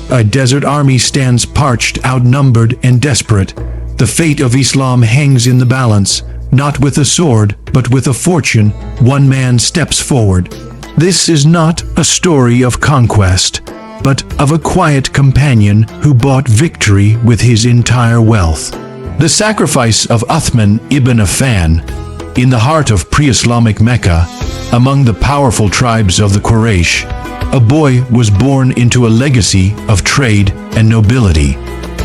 A desert army stands parched, outnumbered, and desperate. The fate of Islam hangs in the balance, not with a sword, but with a fortune. One man steps forward. This is not a story of conquest, but of a quiet companion who bought victory with his entire wealth. The sacrifice of Uthman ibn Affan, in the heart of pre-Islamic Mecca, among the powerful tribes of the Quraysh, a boy was born into a legacy of trade and nobility.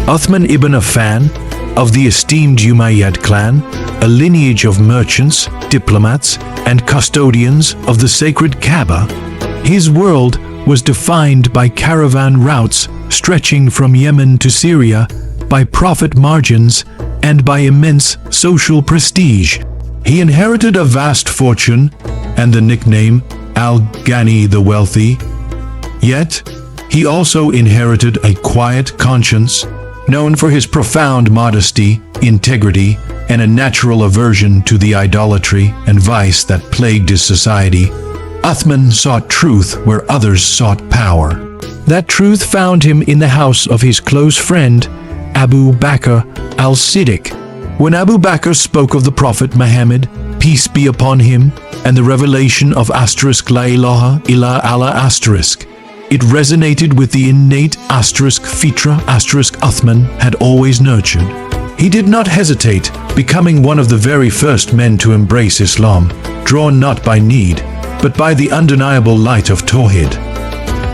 Uthman ibn Affan, of the esteemed Umayyad clan, a lineage of merchants, diplomats, and custodians of the sacred Kaaba, his world was defined by caravan routes stretching from Yemen to Syria, by profit margins, and by immense social prestige. He inherited a vast fortune and the nickname Al-Ghani the Wealthy. Yet, he also inherited a quiet conscience, known for his profound modesty, integrity, and a natural aversion to the idolatry and vice that plagued his society. Uthman sought truth where others sought power. That truth found him in the house of his close friend, Abu Bakr al-Siddiq. When Abu Bakr spoke of the Prophet Muhammad, peace be upon him, and the revelation of La ilaha illa Allah it resonated with the innate fitra Uthman had always nurtured. He did not hesitate, becoming one of the very first men to embrace Islam, drawn not by need, but by the undeniable light of Tawhid.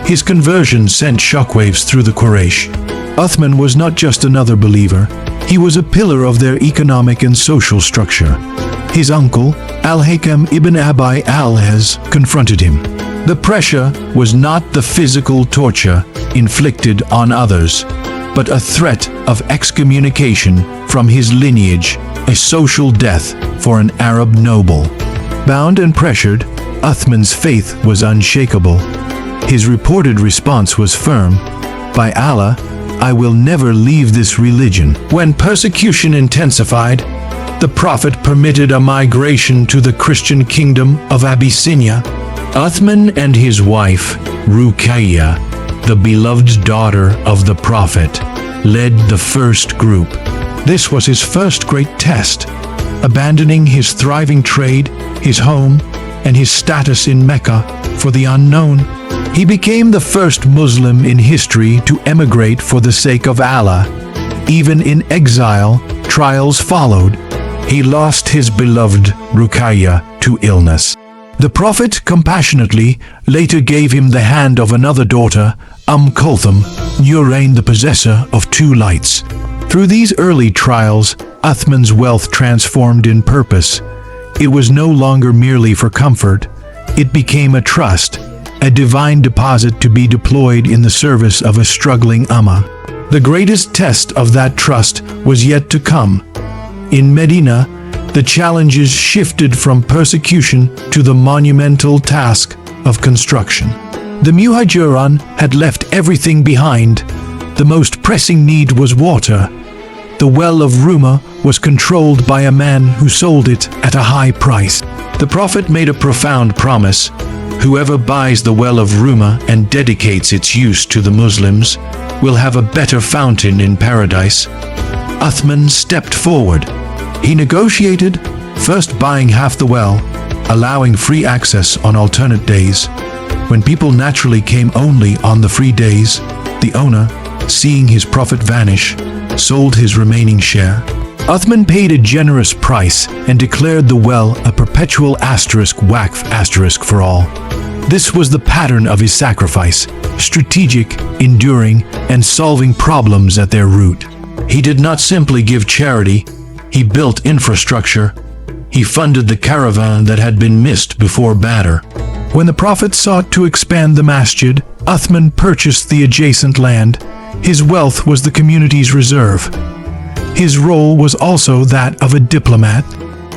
His conversion sent shockwaves through the Quraysh. Uthman was not just another believer, he was a pillar of their economic and social structure. His uncle, Al-Hakam ibn Abi al-Hez, confronted him. The pressure was not the physical torture inflicted on others, but a threat of excommunication from his lineage, a social death for an Arab noble. Bound and pressured, Uthman's faith was unshakable. His reported response was firm, "By Allah, I will never leave this religion." When persecution intensified, the Prophet permitted a migration to the Christian kingdom of Abyssinia. Uthman and his wife, Ruqayya, the beloved daughter of the Prophet, led the first group. This was his first great test. Abandoning his thriving trade, his home, and his status in Mecca for the unknown, he became the first Muslim in history to emigrate for the sake of Allah. Even in exile, trials followed. He lost his beloved Ruqayya to illness. The Prophet compassionately later gave him the hand of another daughter, Kulthum, Nurayn, the possessor of two lights. Through these early trials, Uthman's wealth transformed in purpose. It was no longer merely for comfort. It became a trust, a divine deposit to be deployed in the service of a struggling ummah. The greatest test of that trust was yet to come. In Medina, the challenges shifted from persecution to the monumental task of construction. The Muhajirun had left everything behind. The most pressing need was water. The well of Ruma was controlled by a man who sold it at a high price. The Prophet made a profound promise: whoever buys the well of Ruma and dedicates its use to the Muslims will have a better fountain in paradise. Uthman stepped forward. He negotiated, first buying half the well, allowing free access on alternate days. When people naturally came only on the free days, the owner, seeing his profit vanish, sold his remaining share. Uthman paid a generous price and declared the well a perpetual waqf for all. This was the pattern of his sacrifice, strategic, enduring, and solving problems at their root. He did not simply give charity, he built infrastructure. He funded the caravan that had been missed before Badr. When the Prophet sought to expand the masjid, Uthman purchased the adjacent land. His wealth was the community's reserve. His role was also that of a diplomat.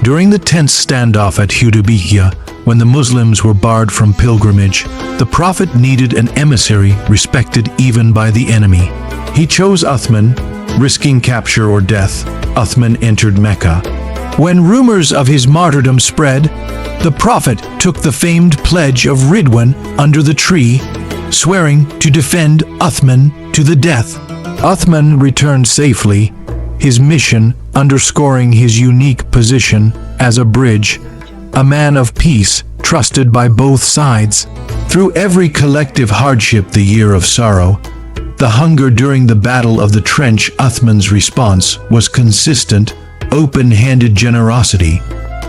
During the tense standoff at Hudaybiyah, when the Muslims were barred from pilgrimage, the Prophet needed an emissary respected even by the enemy. He chose Uthman, risking capture or death. Uthman entered Mecca. When rumors of his martyrdom spread, the Prophet took the famed pledge of Ridwan under the tree, swearing to defend Uthman to the death. Uthman returned safely, his mission underscoring his unique position as a bridge, a man of peace trusted by both sides. Through every collective hardship, the year of sorrow, the hunger during the Battle of the Trench, Uthman's response was consistent, open-handed generosity.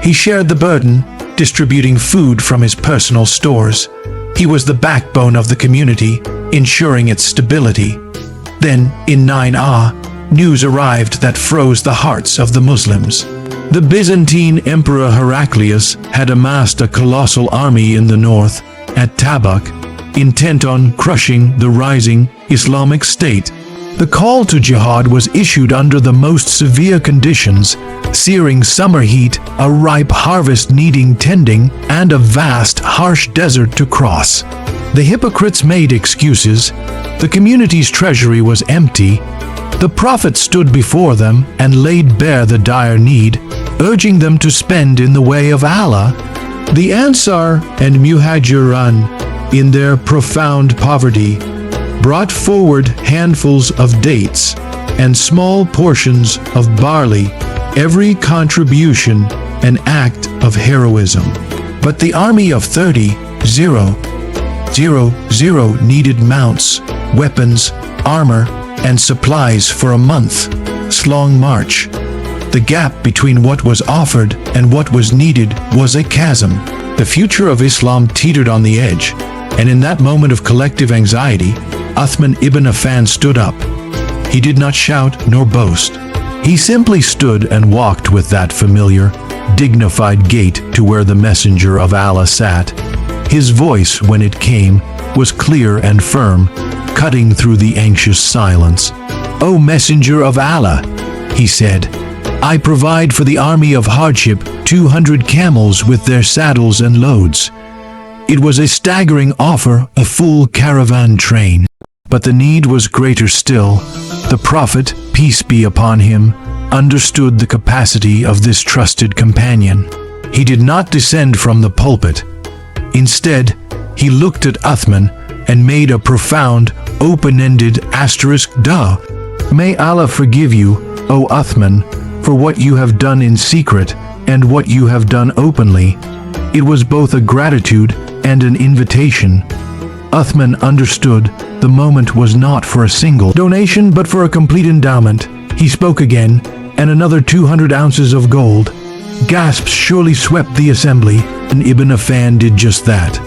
He shared the burden, distributing food from his personal stores. He was the backbone of the community, ensuring its stability. Then, in 9 news arrived that froze the hearts of the Muslims. The Byzantine Emperor Heraclius had amassed a colossal army in the north, at Tabuk, intent on crushing the rising Islamic State. The call to jihad was issued under the most severe conditions: searing summer heat, a ripe harvest needing tending, and a vast, harsh desert to cross. The hypocrites made excuses. The community's treasury was empty. The Prophet stood before them and laid bare the dire need, urging them to spend in the way of Allah. The Ansar and Muhajirin, in their profound poverty, brought forward handfuls of dates and small portions of barley, every contribution an act of heroism. But the army of 30,000 needed mounts, weapons, armor, and supplies for a month's-long march. The gap between what was offered and what was needed was a chasm. The future of Islam teetered on the edge, and in that moment of collective anxiety, Uthman ibn Affan stood up. He did not shout nor boast. He simply stood and walked with that familiar, dignified gait to where the messenger of Allah sat. His voice, when it came, was clear and firm, cutting through the anxious silence. "O messenger of Allah," he said, "I provide for the army of hardship 200 camels with their saddles and loads." It was a staggering offer, a full caravan train. But the need was greater still. The Prophet, peace be upon him, understood the capacity of this trusted companion. He did not descend from the pulpit. Instead, he looked at Uthman and made a profound, open-ended duh. "May Allah forgive you, O Uthman, for what you have done in secret and what you have done openly." It was both a gratitude and an invitation. Uthman understood the moment was not for a single donation but for a complete endowment. He spoke again, and another 200 ounces of gold. Gasps surely swept the assembly, and Ibn Affan did just that.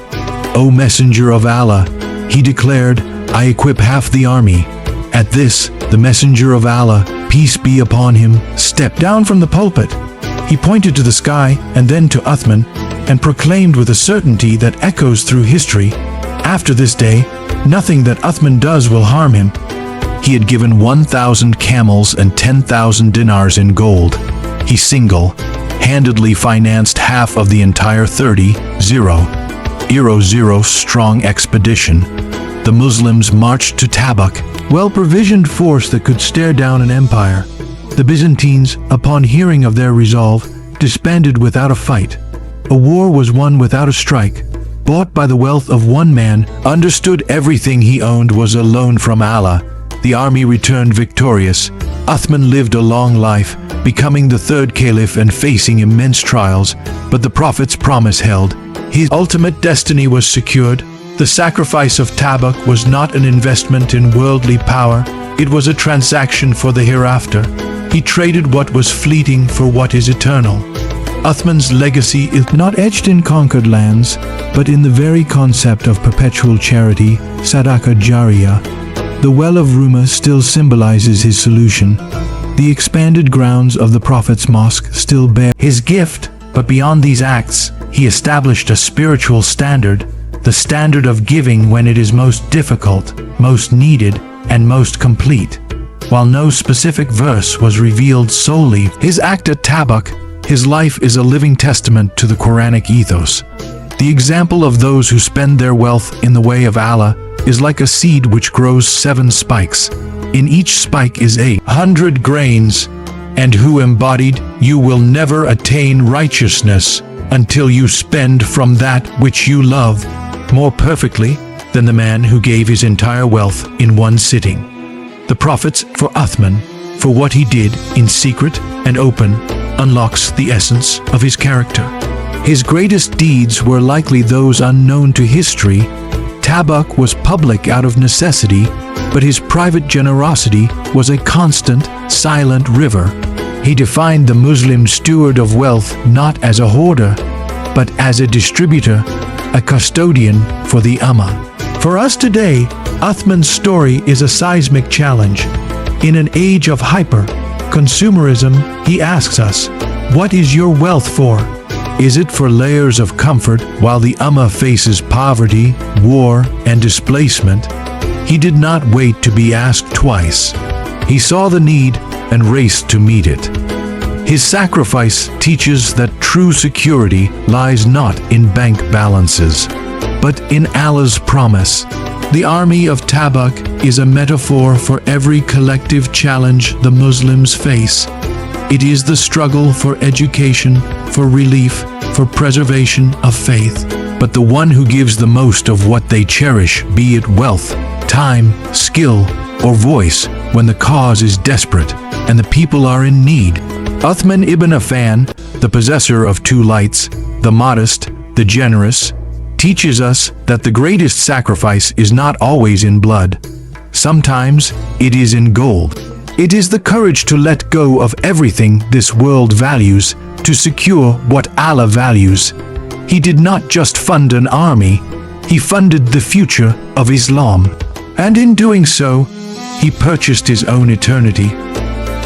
"O messenger of Allah," he declared, "I equip half the army." At this, the messenger of Allah, peace be upon him, stepped down from the pulpit. He pointed to the sky and then to Uthman, and proclaimed with a certainty that echoes through history, "After this day, nothing that Uthman does will harm him." He had given 1,000 camels and 10,000 dinars in gold. He single-handedly financed half of the entire 30,000 strong expedition. The Muslims marched to Tabuk, well-provisioned force that could stare down an empire. The Byzantines, upon hearing of their resolve, disbanded without a fight. A war was won without a strike. Bought by the wealth of one man, understood everything he owned was a loan from Allah. The army returned victorious. Uthman lived a long life, becoming the third caliph and facing immense trials, but the Prophet's promise held. His ultimate destiny was secured. The sacrifice of Tabuk was not an investment in worldly power, it was a transaction for the hereafter. He traded what was fleeting for what is eternal. Uthman's legacy is not etched in conquered lands, but in the very concept of perpetual charity, Sadaqah Jariyah. The well of Rumah still symbolizes his solution. The expanded grounds of the Prophet's mosque still bear his gift, but beyond these acts, he established a spiritual standard, the standard of giving when it is most difficult, most needed, and most complete. While no specific verse was revealed solely, his act at Tabuk, his life is a living testament to the Quranic ethos. The example of those who spend their wealth in the way of Allah is like a seed which grows 7 spikes. In each spike is 100 grains, and who embodied, you will never attain righteousness until you spend from that which you love more perfectly than the man who gave his entire wealth in one sitting. The prophets for Uthman, for what he did in secret and open, unlocks the essence of his character. His greatest deeds were likely those unknown to history. Tabuk was public out of necessity, but his private generosity was a constant, silent river. He defined the Muslim steward of wealth not as a hoarder, but as a distributor, a custodian for the Ummah. For us today, Uthman's story is a seismic challenge. In an age of hyper-consumerism, he asks us, what is your wealth for? Is it for layers of comfort while the Ummah faces poverty, war, and displacement? He did not wait to be asked twice. He saw the need and raced to meet it. His sacrifice teaches that true security lies not in bank balances, but in Allah's promise. The army of Tabuk is a metaphor for every collective challenge the Muslims face. It is the struggle for education, for relief, for preservation of faith. But the one who gives the most of what they cherish, be it wealth, time, skill, or voice, when the cause is desperate and the people are in need. Uthman ibn Affan, the possessor of two lights, the modest, the generous, teaches us that the greatest sacrifice is not always in blood. Sometimes it is in gold. It is the courage to let go of everything this world values to secure what Allah values. He did not just fund an army, he funded the future of Islam. And in doing so, he purchased his own eternity.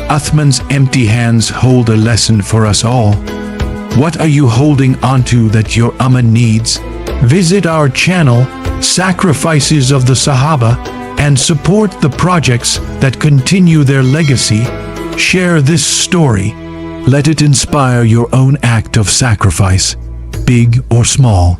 Uthman's empty hands hold a lesson for us all. What are you holding onto that your Ummah needs? Visit our channel, Sacrifices of the Sahaba, and support the projects that continue their legacy. Share this story. Let it inspire your own act of sacrifice, big or small.